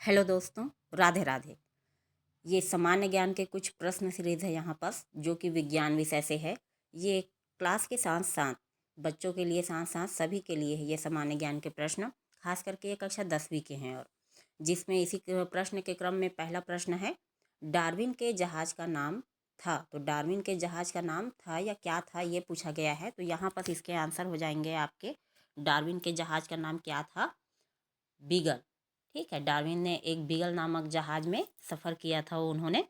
Hello दोस्तों, राधे राधे। ये सामान्य ज्ञान के कुछ प्रश्न सीरीज है यहाँ पास, जो कि विज्ञान विषय से है। ये क्लास के साथ साथ बच्चों के लिए साथ साथ सभी के लिए है ये सामान्य ज्ञान के प्रश्न, खास करके ये कक्षा 10वीं के हैं। और जिसमें इसी प्रश्न के क्रम में पहला प्रश्न है, डार्विन के जहाज का नाम था। तो डार्विन के जहाज का नाम था या क्या था, ये पूछा गया है। तो यहाँ पर इसके आंसर हो जाएंगे आपके, डार्विन के जहाज का नाम क्या था? बीगल। ठीक है, डार्विन ने एक बीगल नामक जहाज में सफ़र किया था उन्होंने।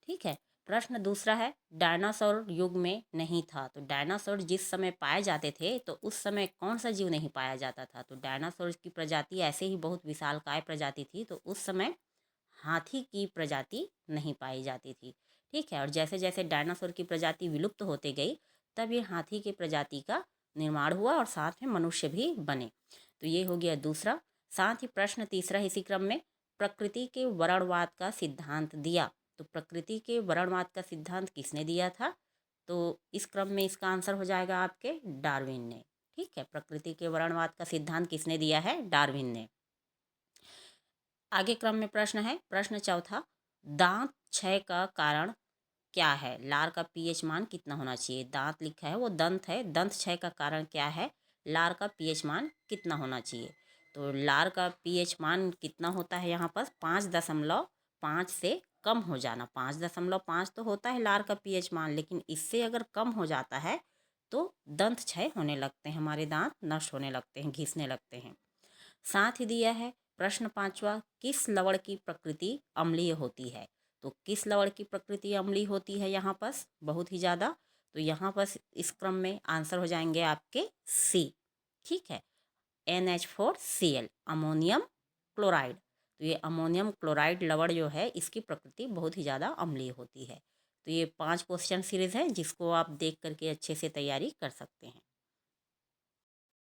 ठीक है। प्रश्न दूसरा है, डायनासोर युग में नहीं था। तो डायनासोर जिस समय पाए जाते थे तो उस समय कौन सा जीव नहीं पाया जाता था? तो डायनासोर की प्रजाति ऐसे ही बहुत विशालकाय प्रजाति थी, तो उस समय हाथी की प्रजाति नहीं पाई जाती थी। ठीक है। और जैसे जैसे डायनासोर की प्रजाति विलुप्त होते गई, तब ये हाथी की प्रजाति का निर्माण हुआ और साथ में मनुष्य भी बने। तो ये हो गया दूसरा। साथ ही प्रश्न तीसरा इसी क्रम में, प्रकृति के वर्णवाद का सिद्धांत दिया। तो प्रकृति के वर्णवाद का सिद्धांत किसने दिया था? तो इस क्रम में इसका आंसर हो जाएगा आपके, डार्विन ने। ठीक है, प्रकृति के वर्णवाद का सिद्धांत किसने दिया है? डार्विन ने। आगे क्रम में प्रश्न है, प्रश्न चौथा, दांत क्षय का कारण क्या है? लार का पीएच मान कितना होना चाहिए? दांत लिखा है वो दंत है, दंत क्षय का कारण क्या है? लार का पीएच मान कितना होना चाहिए? तो लार का पीएच मान कितना होता है यहाँ पर? 5.5 से कम हो जाना। 5.5 तो होता है लार का पीएच मान, लेकिन इससे अगर कम हो जाता है तो दंत क्षय होने लगते हैं, हमारे दांत नष्ट होने लगते हैं, घिसने लगते हैं। साथ ही दिया है प्रश्न पांचवा, किस लवण की प्रकृति अम्लीय होती है? तो किस लवण की प्रकृति अम्लीय होती है यहाँ पर? बहुत ही ज़्यादा। तो यहाँ पर इस क्रम में आंसर हो जाएंगे आपके सी। ठीक है, NH4Cl, अमोनियम क्लोराइड। तो ये अमोनियम क्लोराइड लवण जो है, इसकी प्रकृति बहुत ही ज़्यादा अम्लीय होती है। तो ये 5 क्वेश्चन सीरीज है, जिसको आप देख करके अच्छे से तैयारी कर सकते हैं।